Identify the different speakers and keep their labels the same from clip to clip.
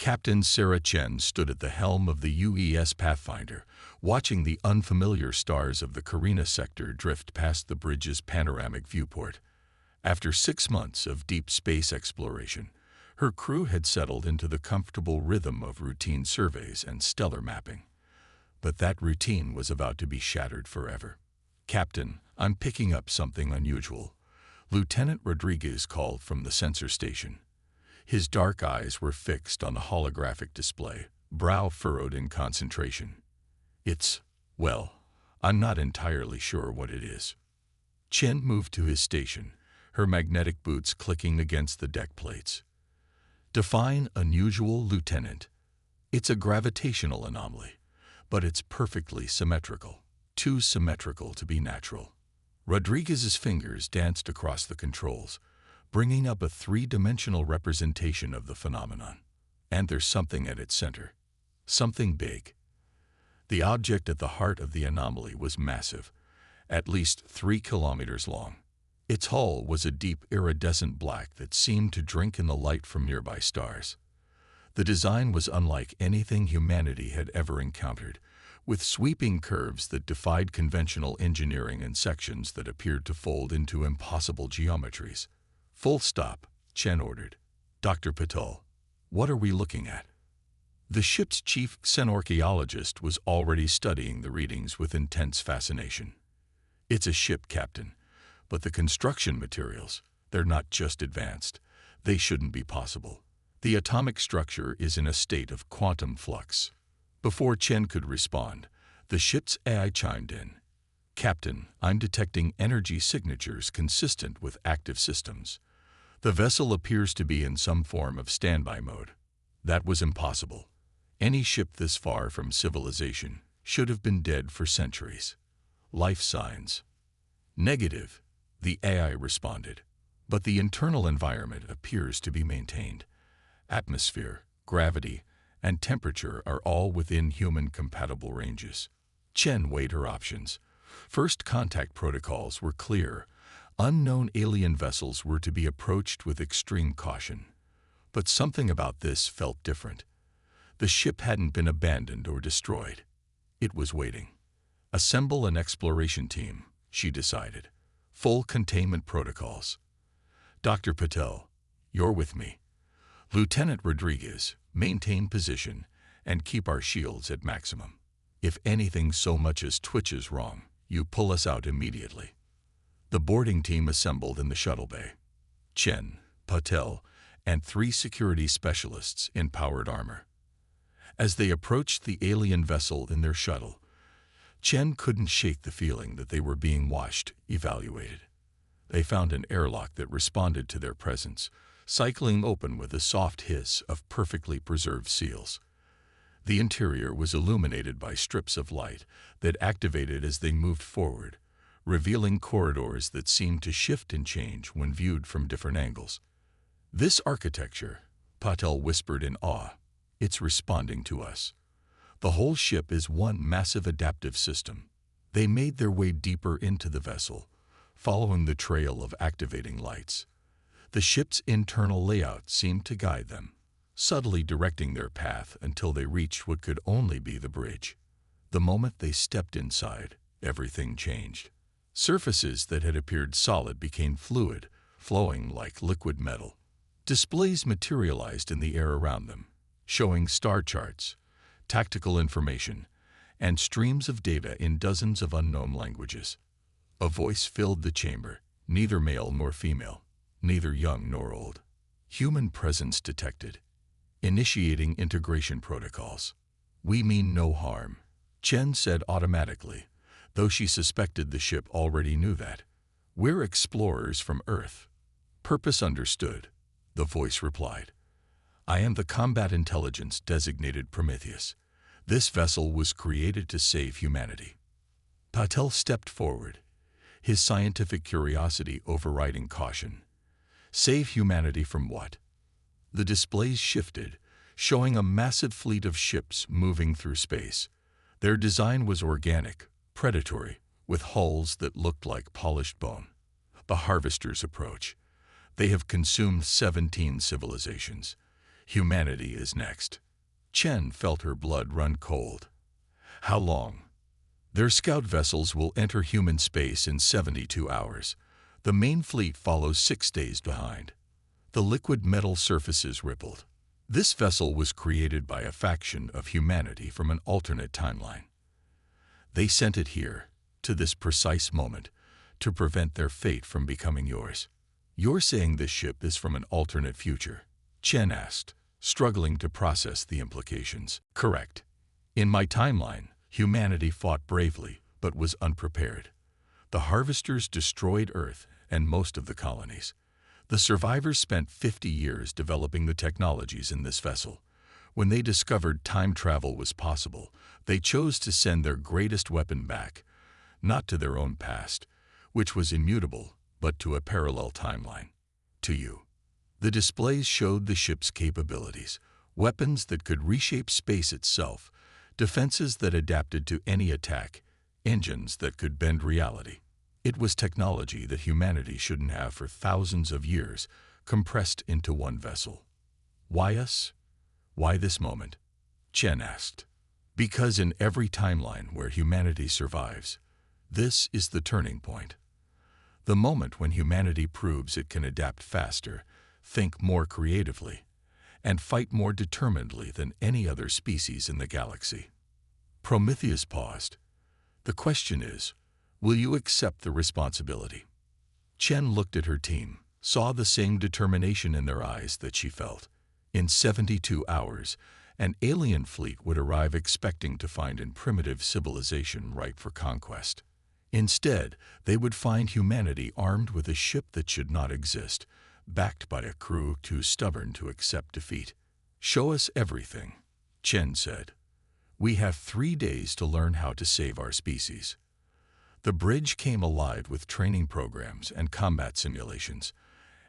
Speaker 1: Captain Sarah Chen stood at the helm of the UES Pathfinder, watching the unfamiliar stars of the Carina sector drift past the bridge's panoramic viewport. After 6 months of deep space exploration, her crew had settled into the comfortable rhythm of routine surveys and stellar mapping. But that routine was about to be shattered forever. "Captain, I'm picking up something unusual," Lieutenant Rodriguez called from the sensor station. His dark eyes were fixed on the holographic display, brow furrowed in concentration. Well, I'm not entirely sure what it is." Chen moved to his station, her magnetic boots clicking against the deck plates. "Define unusual, Lieutenant." "It's a gravitational anomaly, but it's perfectly symmetrical. Too symmetrical to be natural." Rodriguez's fingers danced across the controls, bringing up a 3-dimensional representation of the phenomenon. And there's something at its center. Something big. The object at the heart of the anomaly was massive, at least 3 kilometers long. Its hull was a deep iridescent black that seemed to drink in the light from nearby stars. The design was unlike anything humanity had ever encountered, with sweeping curves that defied conventional engineering and sections that appeared to fold into impossible geometries. "Full stop," Chen ordered. "Dr. Patel, what are we looking at?" The ship's chief xenorchaeologist was already studying the readings with intense fascination. "It's a ship, Captain, but the construction materials, they're not just advanced. They shouldn't be possible. The atomic structure is in a state of quantum flux." Before Chen could respond, the ship's AI chimed in. "Captain, I'm detecting energy signatures consistent with active systems. The vessel appears to be in some form of standby mode." That was impossible. Any ship this far from civilization should have been dead for centuries. "Life signs." "Negative," the AI responded, "but the internal environment appears to be maintained. Atmosphere, gravity, and temperature are all within human-compatible ranges." Chen weighed her options. First contact protocols were clear. Unknown alien vessels were to be approached with extreme caution. But something about this felt different. The ship hadn't been abandoned or destroyed. It was waiting. "Assemble an exploration team," she decided. "Full containment protocols." "Dr. Patel, you're with me." "Lieutenant Rodriguez, maintain position and keep our shields at maximum. If anything so much as twitches wrong, you pull us out immediately." The boarding team assembled in the shuttle bay. Chen, Patel, and 3 security specialists in powered armor. As they approached the alien vessel in their shuttle, Chen couldn't shake the feeling that they were being watched, evaluated. They found an airlock that responded to their presence, cycling open with a soft hiss of perfectly preserved seals. The interior was illuminated by strips of light that activated as they moved forward, revealing corridors that seemed to shift and change when viewed from different angles. "This architecture," Patel whispered in awe, "it's responding to us. The whole ship is one massive adaptive system." They made their way deeper into the vessel, following the trail of activating lights. The ship's internal layout seemed to guide them, subtly directing their path until they reached what could only be the bridge. The moment they stepped inside, everything changed. Surfaces that had appeared solid became fluid, flowing like liquid metal. Displays materialized in the air around them, showing star charts, tactical information, and streams of data in dozens of unknown languages. A voice filled the chamber, neither male nor female, neither young nor old. "Human presence detected. Initiating integration protocols." "We mean no harm," Chen said automatically, though she suspected the ship already knew that. "We're explorers from Earth." "Purpose understood," the voice replied. "I am the combat intelligence designated Prometheus. This vessel was created to save humanity." Patel stepped forward, his scientific curiosity overriding caution. "Save humanity from what?" The displays shifted, showing a massive fleet of ships moving through space. Their design was organic, predatory, with hulls that looked like polished bone. "The Harvester's approach. They have consumed 17 civilizations. Humanity is next. Chen felt her blood run cold. How long? Their scout vessels will enter human space in 72 hours. The main fleet follows 6 days behind. The liquid metal surfaces rippled. This vessel was created by a faction of humanity from an alternate timeline. They sent it here, to this precise moment, to prevent their fate from becoming yours. You're saying this ship is from an alternate future? Chen asked, struggling to process the implications. Correct. In my timeline, humanity fought bravely, but was unprepared. The harvesters destroyed Earth and most of the colonies. The survivors spent 50 years developing the technologies in this vessel. When they discovered time travel was possible, they chose to send their greatest weapon back, not to their own past, which was immutable, but to a parallel timeline. To you. The displays showed the ship's capabilities, weapons that could reshape space itself, defenses that adapted to any attack, engines that could bend reality. It was technology that humanity shouldn't have for thousands of years, compressed into one vessel. Why us? Why this moment? Chen asked. Because in every timeline where humanity survives, this is the turning point. The moment when humanity proves it can adapt faster, think more creatively, and fight more determinedly than any other species in the galaxy. Prometheus paused. The question is, will you accept the responsibility? Chen looked at her team, saw the same determination in their eyes that she felt. In 72 hours, an alien fleet would arrive expecting to find a primitive civilization ripe for conquest. Instead, they would find humanity armed with a ship that should not exist, backed by a crew too stubborn to accept defeat. Show us everything, Chen said. We have 3 days to learn how to save our species. The bridge came alive with training programs and combat simulations,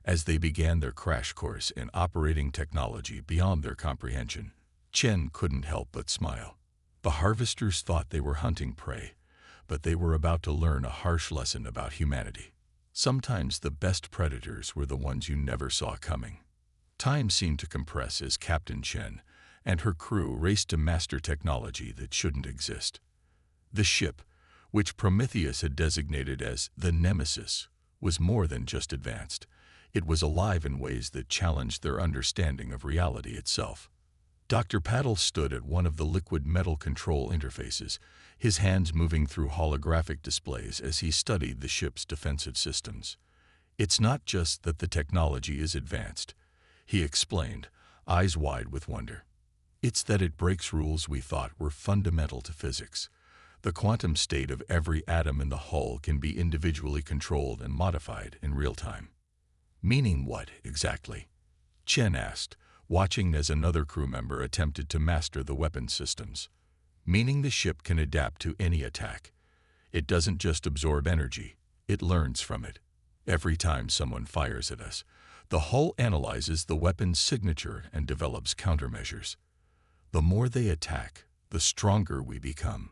Speaker 1: as they began their crash course in operating technology beyond their comprehension. Chen couldn't help but smile. The harvesters thought they were hunting prey, but they were about to learn a harsh lesson about humanity. Sometimes the best predators were the ones you never saw coming. Time seemed to compress as Captain Chen and her crew raced to master technology that shouldn't exist. The ship, which Prometheus had designated as the Nemesis, was more than just advanced. It was alive in ways that challenged their understanding of reality itself. Dr. Paddle stood at one of the liquid metal control interfaces, his hands moving through holographic displays as he studied the ship's defensive systems. It's not just that the technology is advanced, he explained, eyes wide with wonder. It's that it breaks rules we thought were fundamental to physics. The quantum state of every atom in the hull can be individually controlled and modified in real time. Meaning what, exactly? Chen asked, watching as another crew member attempted to master the weapon systems. Meaning the ship can adapt to any attack. It doesn't just absorb energy, it learns from it. Every time someone fires at us, the hull analyzes the weapon's signature and develops countermeasures. The more they attack, the stronger we become.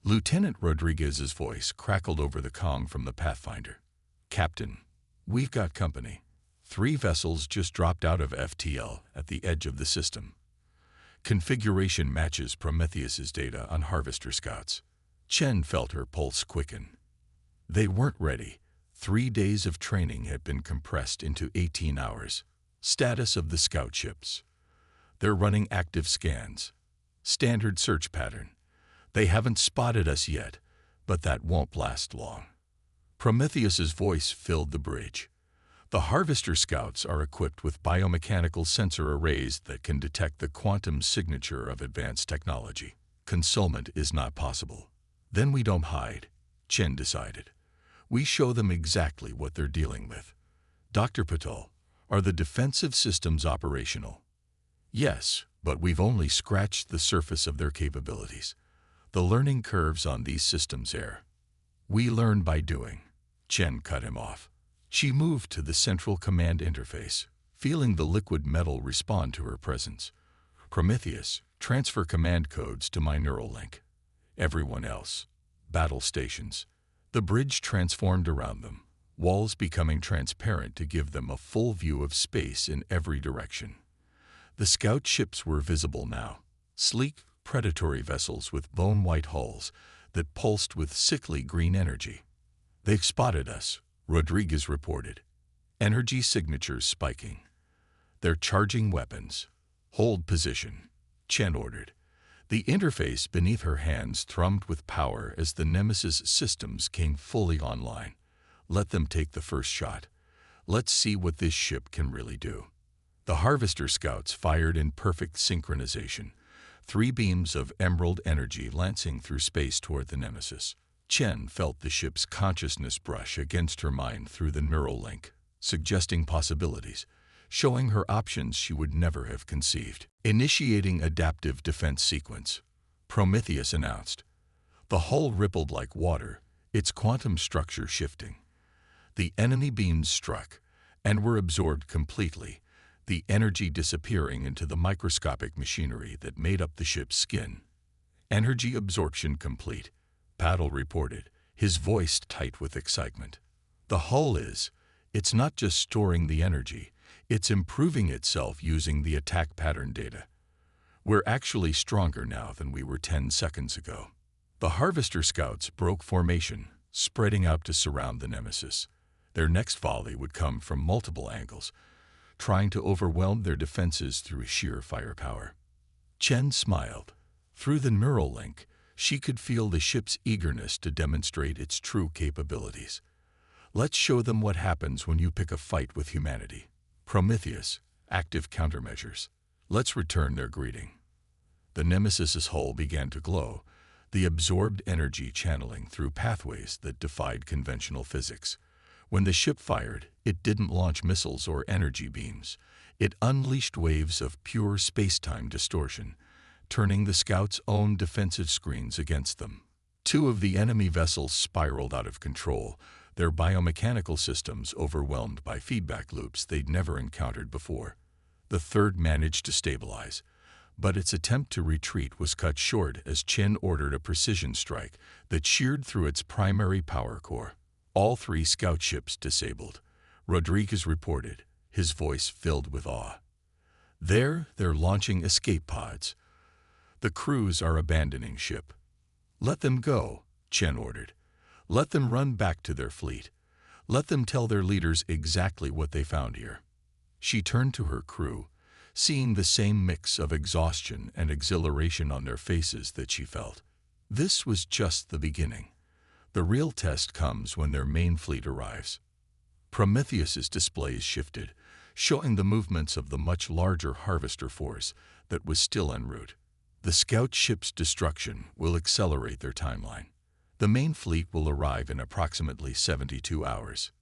Speaker 1: Lieutenant Rodriguez's voice crackled over the comm from the Pathfinder. Captain, we've got company. 3 vessels just dropped out of FTL at the edge of the system. Configuration matches Prometheus's data on Harvester Scouts. Chen felt her pulse quicken. They weren't ready. 3 days of training had been compressed into 18 hours. Status of the scout ships. They're running active scans. Standard search pattern. They haven't spotted us yet, but that won't last long. Prometheus's voice filled the bridge. The Harvester Scouts are equipped with biomechanical sensor arrays that can detect the quantum signature of advanced technology. Concealment is not possible. Then we don't hide, Chen decided. We show them exactly what they're dealing with. Dr. Patel, are the defensive systems operational? Yes, but we've only scratched the surface of their capabilities. The learning curves on these systems are. We learn by doing. Chen cut him off. She moved to the central command interface, feeling the liquid metal respond to her presence. Prometheus, transfer command codes to my neural link. Everyone else. Battle stations. The bridge transformed around them, walls becoming transparent to give them a full view of space in every direction. The scout ships were visible now, sleek, predatory vessels with bone-white hulls that pulsed with sickly green energy. "They've spotted us," Rodriguez reported, energy signatures spiking. "They're charging weapons. Hold position," Chen ordered. The interface beneath her hands thrummed with power as the Nemesis systems came fully online. "Let them take the first shot. Let's see what this ship can really do." The Harvester scouts fired in perfect synchronization, 3 beams of emerald energy lancing through space toward the Nemesis. Chen felt the ship's consciousness brush against her mind through the neural link, suggesting possibilities, showing her options she would never have conceived. "Initiating adaptive defense sequence," Prometheus announced. The hull rippled like water, its quantum structure shifting. The enemy beams struck and were absorbed completely, the energy disappearing into the microscopic machinery that made up the ship's skin. "Energy absorption complete," Paddle reported, his voice tight with excitement. "The hull it's not just storing the energy, it's improving itself using the attack pattern data. We're actually stronger now than we were 10 seconds ago." The Harvester scouts broke formation, spreading out to surround the Nemesis. Their next volley would come from multiple angles, trying to overwhelm their defenses through sheer firepower. Chen smiled. Through the neural link, she could feel the ship's eagerness to demonstrate its true capabilities. "Let's show them what happens when you pick a fight with humanity." Prometheus, active countermeasures. "Let's return their greeting." The Nemesis's hull began to glow, the absorbed energy channeling through pathways that defied conventional physics. When the ship fired, it didn't launch missiles or energy beams. It unleashed waves of pure space-time distortion, turning the scouts' own defensive screens against them. 2 of the enemy vessels spiraled out of control, their biomechanical systems overwhelmed by feedback loops they'd never encountered before. The third managed to stabilize, but its attempt to retreat was cut short as Chen ordered a precision strike that sheared through its primary power core. "All 3 scout ships disabled," Rodriguez reported, his voice filled with awe. "They're launching escape pods. The crews are abandoning ship." "Let them go," Chen ordered. "Let them run back to their fleet. Let them tell their leaders exactly what they found here." She turned to her crew, seeing the same mix of exhaustion and exhilaration on their faces that she felt. This was just the beginning. The real test comes when their main fleet arrives. Prometheus's displays shifted, showing the movements of the much larger Harvester force that was still en route. The scout ship's destruction will accelerate their timeline. The main fleet will arrive in approximately 72 hours.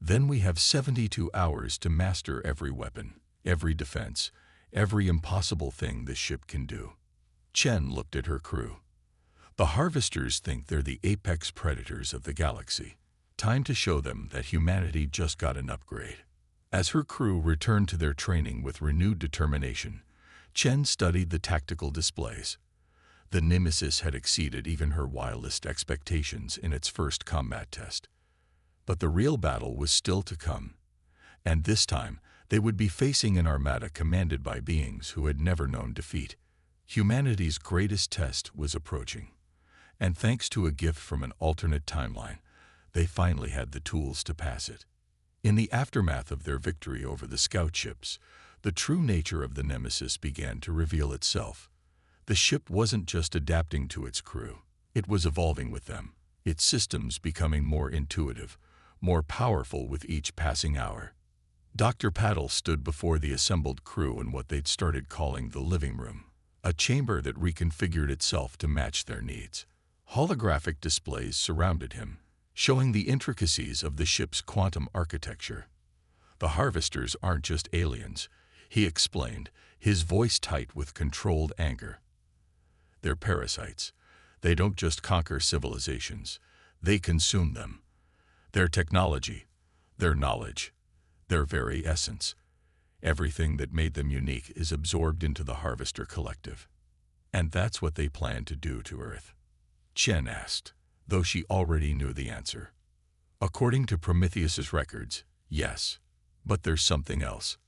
Speaker 1: Then we have 72 hours to master every weapon, every defense, every impossible thing this ship can do. Chen looked at her crew. "The Harvesters think they're the apex predators of the galaxy. Time to show them that humanity just got an upgrade." As her crew returned to their training with renewed determination, Chen studied the tactical displays. The Nemesis had exceeded even her wildest expectations in its first combat test. But the real battle was still to come. And this time, they would be facing an armada commanded by beings who had never known defeat. Humanity's greatest test was approaching. And thanks to a gift from an alternate timeline, they finally had the tools to pass it. In the aftermath of their victory over the scout ships, the true nature of the Nemesis began to reveal itself. The ship wasn't just adapting to its crew, it was evolving with them, its systems becoming more intuitive, more powerful with each passing hour. Dr. Paddle stood before the assembled crew in what they'd started calling the living room, a chamber that reconfigured itself to match their needs. Holographic displays surrounded him, showing the intricacies of the ship's quantum architecture. "The Harvesters aren't just aliens," he explained, his voice tight with controlled anger. "They're parasites. They don't just conquer civilizations, they consume them. Their technology, their knowledge, their very essence. Everything that made them unique is absorbed into the Harvester collective. And that's what they plan to do to Earth." Chen asked, though she already knew the answer. "According to Prometheus's records, yes. But there's something else."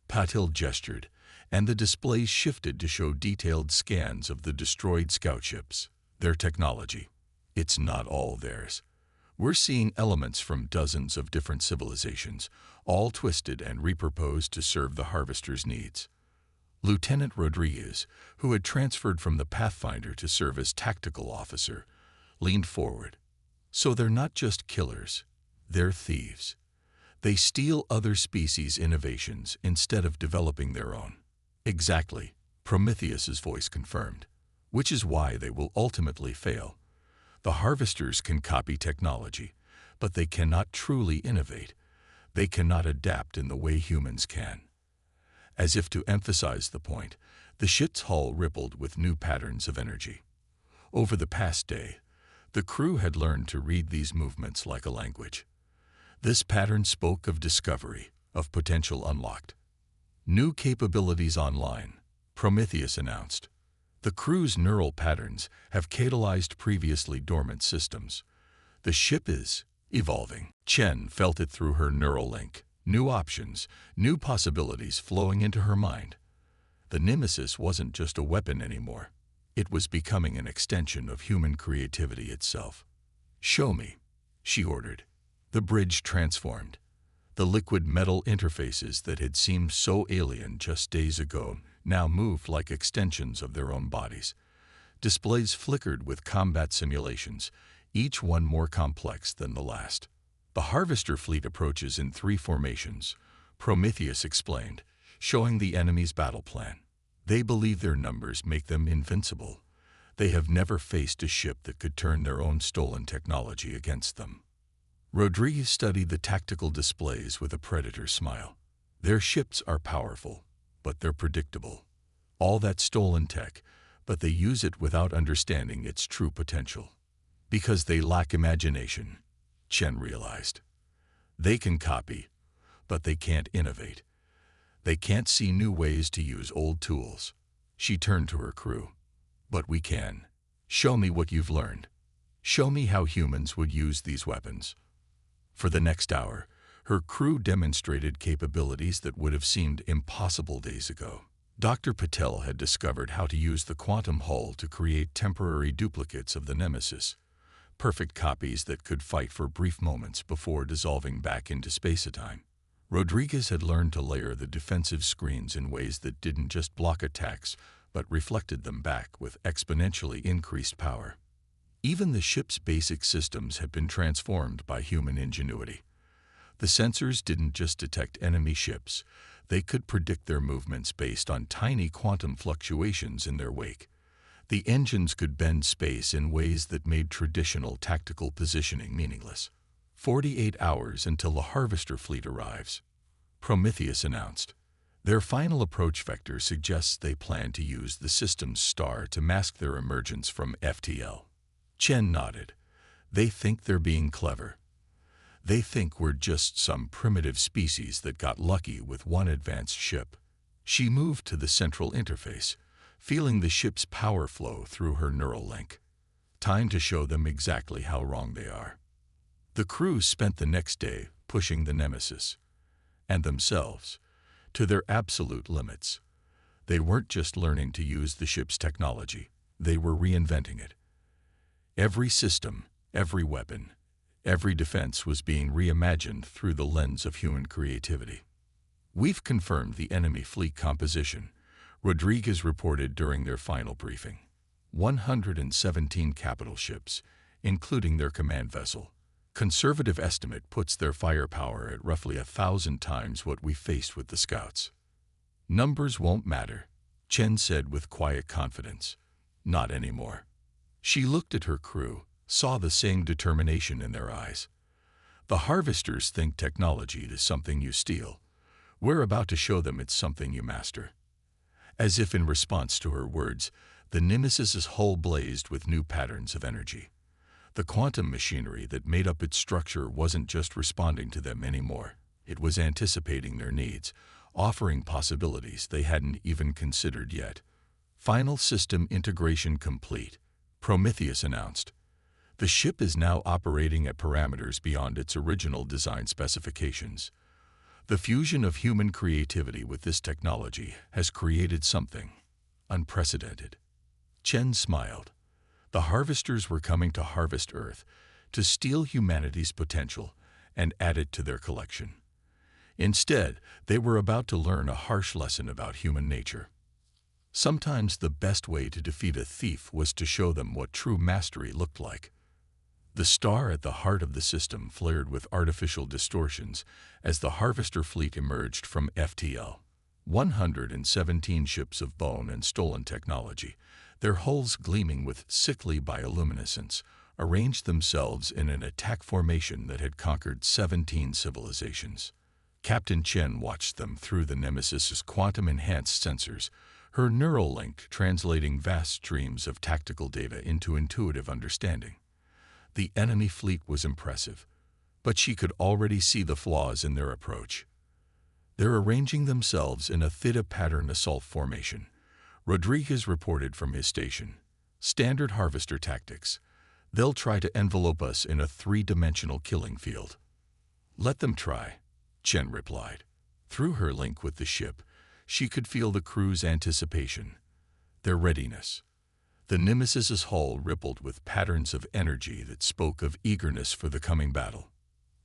Speaker 1: Patil gestured, and the displays shifted to show detailed scans of the destroyed scout ships. Their technology. It's not all theirs. We're seeing elements from dozens of different civilizations, all twisted and repurposed to serve the Harvester's needs. Lieutenant Rodriguez, who had transferred from the Pathfinder to serve as tactical officer, leaned forward. So they're not just killers, they're thieves. They steal other species' innovations instead of developing their own. Exactly, Prometheus's voice confirmed, which is why they will ultimately fail. The Harvesters can copy technology, but they cannot truly innovate. They cannot adapt in the way humans can. As if to emphasize the point, the ship's hull rippled with new patterns of energy. Over the past day, the crew had learned to read these movements like a language. This pattern spoke of discovery, of potential unlocked. New capabilities online, Prometheus announced. The crew's neural patterns have catalyzed previously dormant systems. The ship is evolving. Chen felt it through her neural link. New options, new possibilities flowing into her mind. The Nemesis wasn't just a weapon anymore. It was becoming an extension of human creativity itself. "Show me," she ordered. The bridge transformed. The liquid metal interfaces that had seemed so alien just days ago now moved like extensions of their own bodies. Displays flickered with combat simulations, each one more complex than the last. The Harvester fleet approaches in 3 formations, Prometheus explained, showing the enemy's battle plan. They believe their numbers make them invincible. They have never faced a ship that could turn their own stolen technology against them. Rodriguez studied the tactical displays with a predator smile. Their ships are powerful, but they're predictable. All that stolen tech, but they use it without understanding its true potential. Because they lack imagination, Chen realized. They can copy, but they can't innovate. They can't see new ways to use old tools. She turned to her crew. But we can. Show me what you've learned. Show me how humans would use these weapons. For the next hour, her crew demonstrated capabilities that would have seemed impossible days ago. Dr. Patel had discovered how to use the quantum hull to create temporary duplicates of the Nemesis, perfect copies that could fight for brief moments before dissolving back into space-time. Rodriguez had learned to layer the defensive screens in ways that didn't just block attacks, but reflected them back with exponentially increased power. Even the ship's basic systems had been transformed by human ingenuity. The sensors didn't just detect enemy ships, they could predict their movements based on tiny quantum fluctuations in their wake. The engines could bend space in ways that made traditional tactical positioning meaningless. 48 hours until the Harvester fleet arrives, Prometheus announced. Their final approach vector suggests they plan to use the system's star to mask their emergence from FTL. Chen nodded. They think they're being clever. They think we're just some primitive species that got lucky with one advanced ship. She moved to the central interface, feeling the ship's power flow through her neural link. Time to show them exactly how wrong they are. The crew spent the next day pushing the Nemesis, and themselves, to their absolute limits. They weren't just learning to use the ship's technology, they were reinventing it. Every system, every weapon, every defense was being reimagined through the lens of human creativity. "We've confirmed the enemy fleet composition," Rodriguez reported during their final briefing. 117 capital ships, including their command vessel. Conservative estimate puts their firepower at roughly 1,000 times what we faced with the scouts. "Numbers won't matter," Chen said with quiet confidence. "Not anymore." She looked at her crew, saw the same determination in their eyes. "The Harvesters think technology is something you steal. We're about to show them it's something you master." As if in response to her words, the Nemesis's hull blazed with new patterns of energy. The quantum machinery that made up its structure wasn't just responding to them anymore. It was anticipating their needs, offering possibilities they hadn't even considered yet. "Final system integration complete," Prometheus announced. "The ship is now operating at parameters beyond its original design specifications. The fusion of human creativity with this technology has created something unprecedented. Chen smiled. The harvesters were coming to harvest Earth, to steal humanity's potential and add it to their collection. Instead, they were about to learn a harsh lesson about human nature. Sometimes the best way to defeat a thief was to show them what true mastery looked like. The star at the heart of the system flared with artificial distortions as the harvester fleet emerged from FTL. 117 ships of bone and stolen technology, their hulls gleaming with sickly bioluminescence, arranged themselves in an attack formation that had conquered 17 civilizations. Captain Chen watched them through the Nemesis's quantum-enhanced sensors, her neural link translating vast streams of tactical data into intuitive understanding. The enemy fleet was impressive, but she could already see the flaws in their approach. They're arranging themselves in a theta pattern assault formation. Rodriguez reported from his station. Standard harvester tactics. They'll try to envelope us in a three-dimensional killing field. Let them try, Chen replied. Through her link with the ship, she could feel the crew's anticipation, their readiness. The Nemesis's hull rippled with patterns of energy that spoke of eagerness for the coming battle.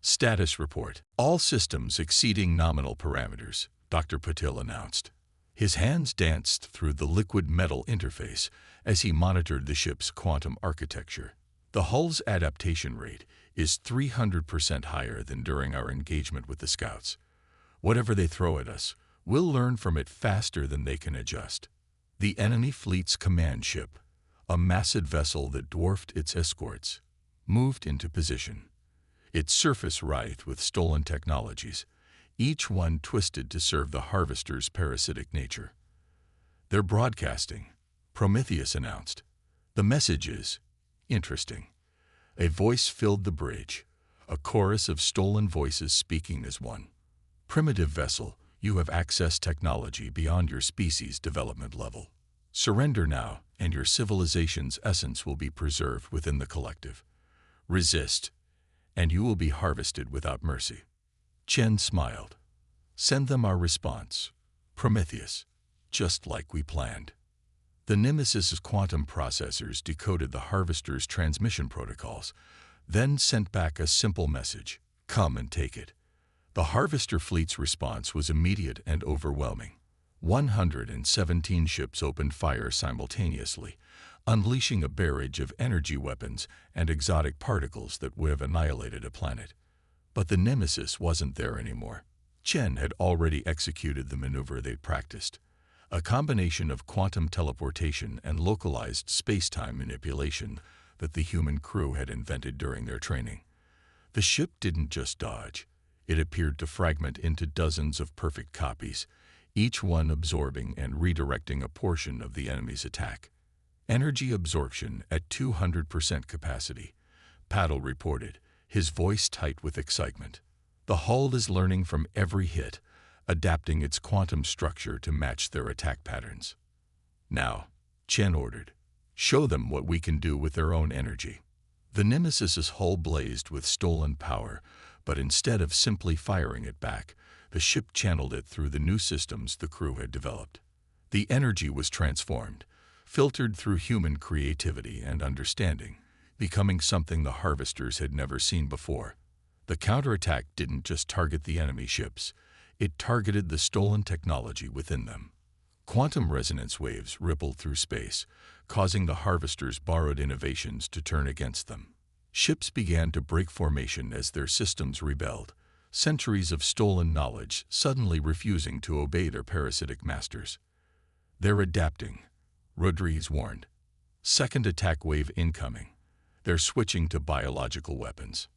Speaker 1: Status report. All systems exceeding nominal parameters, Dr. Patil announced. His hands danced through the liquid metal interface as he monitored the ship's quantum architecture. The hull's adaptation rate is 300% higher than during our engagement with the scouts. Whatever they throw at us, we'll learn from it faster than they can adjust. The enemy fleet's command ship, a massive vessel that dwarfed its escorts, moved into position. Its surface writhed with stolen technologies, each one twisted to serve the harvester's parasitic nature. They're broadcasting, Prometheus announced. The message is interesting. A voice filled the bridge, a chorus of stolen voices speaking as one. Primitive vessel, you have accessed technology beyond your species' development level. Surrender now, and your civilization's essence will be preserved within the collective. Resist, and you will be harvested without mercy. Chen smiled. Send them our response, Prometheus, just like we planned. The Nemesis's quantum processors decoded the harvester's transmission protocols, then sent back a simple message: come and take it. The harvester fleet's response was immediate and overwhelming. 117 ships opened fire simultaneously, unleashing a barrage of energy weapons and exotic particles that would have annihilated a planet. But the Nemesis wasn't there anymore. Chen had already executed the maneuver they'd practiced, a combination of quantum teleportation and localized space-time manipulation that the human crew had invented during their training. The ship didn't just dodge. It appeared to fragment into dozens of perfect copies, each one absorbing and redirecting a portion of the enemy's attack. Energy absorption at 200% capacity, Paddle reported, his voice tight with excitement. The hull is learning from every hit, adapting its quantum structure to match their attack patterns. Now, Chen ordered, show them what we can do with their own energy. The Nemesis's hull blazed with stolen power, but instead of simply firing it back, the ship channeled it through the new systems the crew had developed. The energy was transformed, filtered through human creativity and understanding, becoming something the harvesters had never seen before. The counterattack didn't just target the enemy ships, it targeted the stolen technology within them. Quantum resonance waves rippled through space, causing the harvesters' borrowed innovations to turn against them. Ships began to break formation as their systems rebelled, centuries of stolen knowledge suddenly refusing to obey their parasitic masters. They're adapting, Rodriguez warned. Second attack wave incoming. They're switching to biological weapons.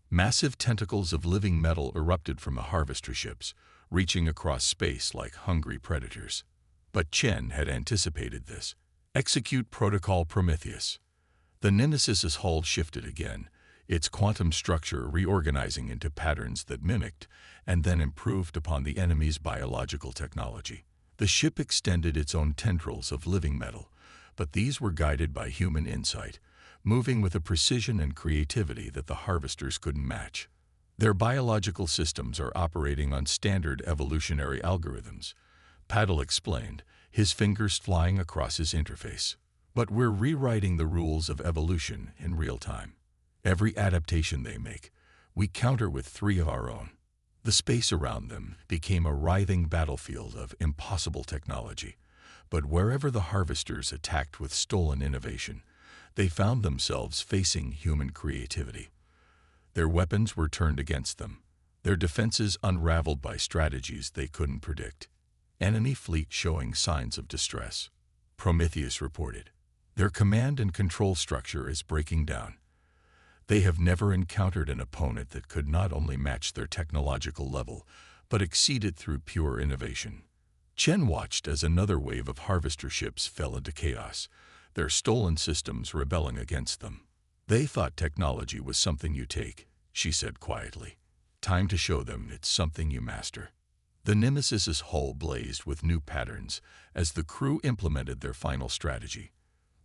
Speaker 1: Massive tentacles of living metal erupted from the harvester ships, reaching across space like hungry predators. But Chen had anticipated this. Execute Protocol Prometheus. The Nemesis's hull shifted again, its quantum structure reorganizing into patterns that mimicked and then improved upon the enemy's biological technology. The ship extended its own tendrils of living metal, but these were guided by human insight, moving with a precision and creativity that the harvesters couldn't match. Their biological systems are operating on standard evolutionary algorithms, Paddle explained, his fingers flying across his interface. But we're rewriting the rules of evolution in real time. Every adaptation they make, we counter with 3 of our own. The space around them became a writhing battlefield of impossible technology. But wherever the harvesters attacked with stolen innovation, they found themselves facing human creativity. Their weapons were turned against them, their defenses unraveled by strategies they couldn't predict. Enemy fleet showing signs of distress, Prometheus reported. Their command and control structure is breaking down. They have never encountered an opponent that could not only match their technological level, but exceed it through pure innovation. Chen watched as another wave of harvester ships fell into chaos, their stolen systems rebelling against them. They thought technology was something you take, she said quietly. Time to show them it's something you master. The Nemesis's hull blazed with new patterns as the crew implemented their final strategy,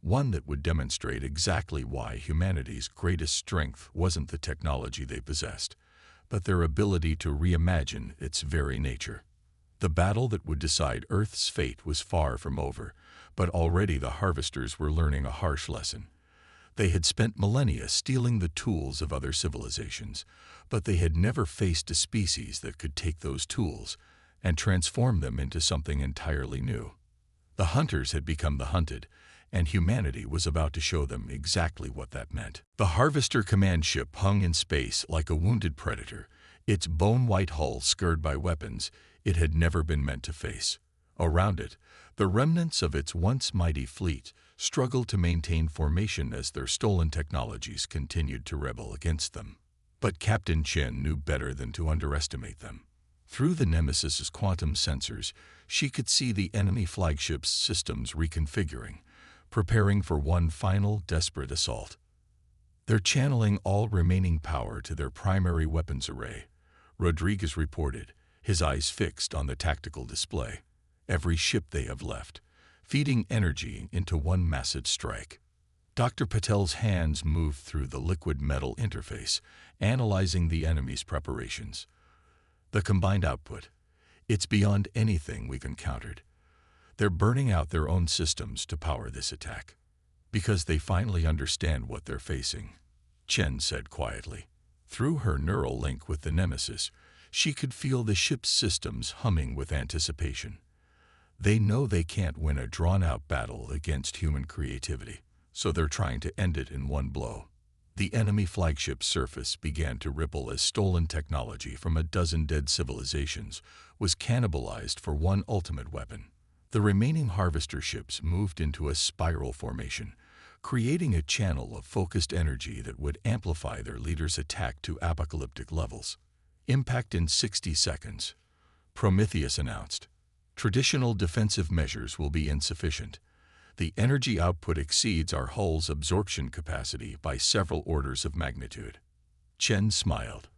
Speaker 1: one that would demonstrate exactly why humanity's greatest strength wasn't the technology they possessed, but their ability to reimagine its very nature. The battle that would decide Earth's fate was far from over, but already the harvesters were learning a harsh lesson. They had spent millennia stealing the tools of other civilizations, but they had never faced a species that could take those tools and transform them into something entirely new. The hunters had become the hunted, and humanity was about to show them exactly what that meant. The Harvester command ship hung in space like a wounded predator, its bone-white hull scarred by weapons it had never been meant to face. Around it, the remnants of its once mighty fleet struggled to maintain formation as their stolen technologies continued to rebel against them. But Captain Chen knew better than to underestimate them. Through the Nemesis's quantum sensors, she could see the enemy flagship's systems reconfiguring, preparing for one final desperate assault. They're channeling all remaining power to their primary weapons array, Rodriguez reported, his eyes fixed on the tactical display. Every ship they have left, feeding energy into one massive strike. Dr. Patel's hands moved through the liquid metal interface, analyzing the enemy's preparations. The combined output, it's beyond anything we've encountered. They're burning out their own systems to power this attack, because they finally understand what they're facing, Chen said quietly. Through her neural link with the Nemesis, she could feel the ship's systems humming with anticipation. They know they can't win a drawn-out battle against human creativity, so they're trying to end it in one blow. The enemy flagship's surface began to ripple as stolen technology from a dozen dead civilizations was cannibalized for one ultimate weapon. The remaining harvester ships moved into a spiral formation, creating a channel of focused energy that would amplify their leader's attack to apocalyptic levels. Impact in 60 seconds, Prometheus announced. Traditional defensive measures will be insufficient. The energy output exceeds our hull's absorption capacity by several orders of magnitude. Chen smiled.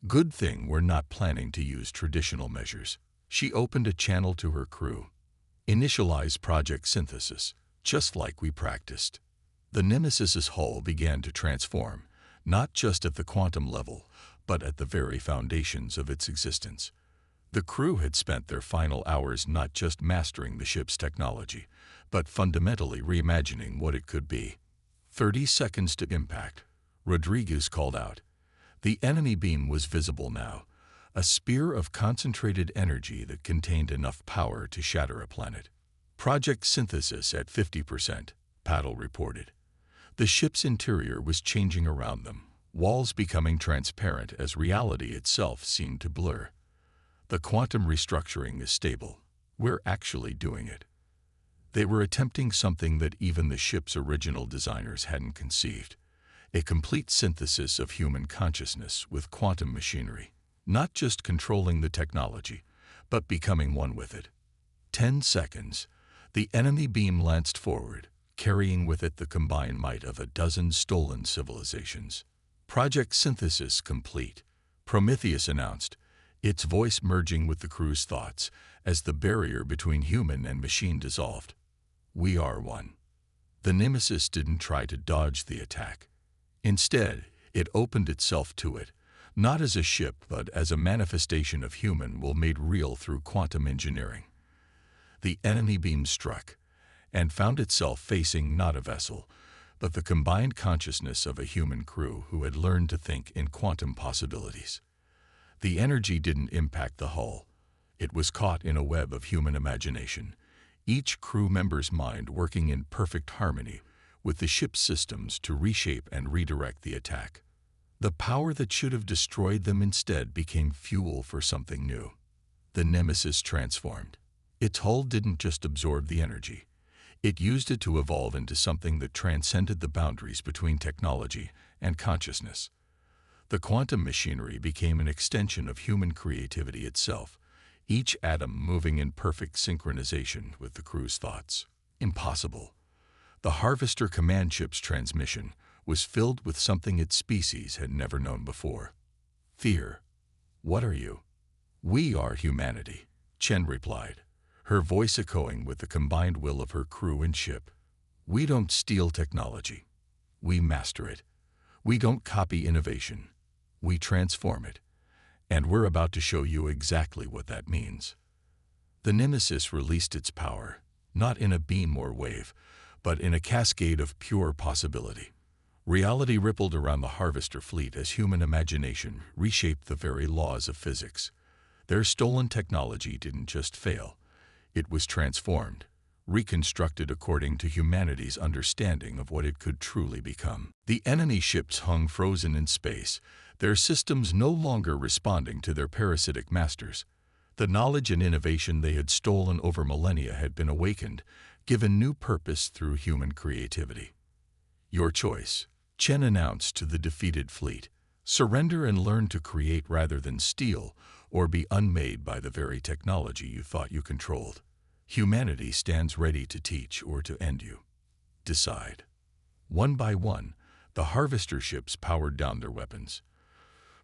Speaker 1: Good thing we're not planning to use traditional measures. She opened a channel to her crew. Initialize Project Synthesis, just like we practiced. The Nemesis's hull began to transform, not just at the quantum level, but at the very foundations of its existence. The crew had spent their final hours not just mastering the ship's technology, but fundamentally reimagining what it could be. 30 seconds to impact, Rodriguez called out. The enemy beam was visible now, a spear of concentrated energy that contained enough power to shatter a planet. Project Synthesis at 50%, Paddle reported. The ship's interior was changing around them, walls becoming transparent as reality itself seemed to blur. The quantum restructuring is stable. We're actually doing it. They were attempting something that even the ship's original designers hadn't conceived. A complete synthesis of human consciousness with quantum machinery. Not just controlling the technology, but becoming one with it. 10 seconds. The enemy beam lanced forward, carrying with it the combined might of a dozen stolen civilizations. Project Synthesis complete, Prometheus announced, its voice merging with the crew's thoughts as the barrier between human and machine dissolved. We are one. The Nemesis didn't try to dodge the attack. Instead, it opened itself to it, not as a ship but as a manifestation of human will made real through quantum engineering. The enemy beam struck, and found itself facing not a vessel, but the combined consciousness of a human crew who had learned to think in quantum possibilities. The energy didn't impact the hull. It was caught in a web of human imagination, each crew member's mind working in perfect harmony with the ship's systems to reshape and redirect the attack. The power that should have destroyed them instead became fuel for something new. The Nemesis transformed. Its hull didn't just absorb the energy. It used it to evolve into something that transcended the boundaries between technology and consciousness. The quantum machinery became an extension of human creativity itself, each atom moving in perfect synchronization with the crew's thoughts. Impossible. The Harvester command ship's transmission was filled with something its species had never known before. Fear. What are you? We are humanity, Chen replied, her voice echoing with the combined will of her crew and ship. We don't steal technology. We master it. We don't copy innovation. We transform it. And we're about to show you exactly what that means. The Nemesis released its power, not in a beam or wave, but in a cascade of pure possibility. Reality rippled around the Harvester fleet as human imagination reshaped the very laws of physics. Their stolen technology didn't just fail. It was transformed, reconstructed according to humanity's understanding of what it could truly become. The enemy ships hung frozen in space, their systems no longer responding to their parasitic masters. The knowledge and innovation they had stolen over millennia had been awakened, given new purpose through human creativity. Your choice, Chen announced to the defeated fleet. Surrender and learn to create rather than steal, or be unmade by the very technology you thought you controlled. Humanity stands ready to teach or to end you. Decide. One by one, the Harvester ships powered down their weapons.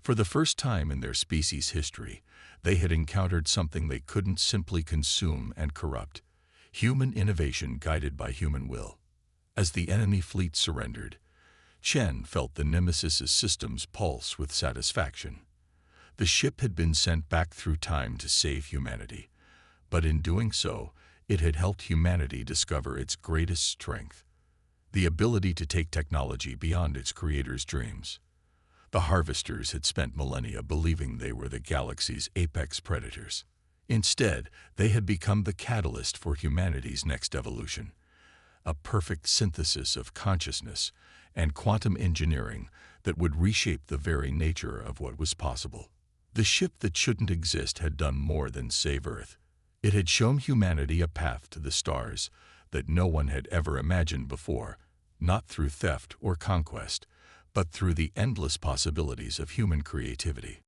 Speaker 1: For the first time in their species' history, they had encountered something they couldn't simply consume and corrupt: human innovation guided by human will. As the enemy fleet surrendered, Chen felt the Nemesis's systems pulse with satisfaction. The ship had been sent back through time to save humanity, but in doing so, it had helped humanity discover its greatest strength: the ability to take technology beyond its creator's dreams. The Harvesters had spent millennia believing they were the galaxy's apex predators. Instead, they had become the catalyst for humanity's next evolution, a perfect synthesis of consciousness and quantum engineering that would reshape the very nature of what was possible. The ship that shouldn't exist had done more than save Earth. It had shown humanity a path to the stars that no one had ever imagined before, not through theft or conquest, but through the endless possibilities of human creativity.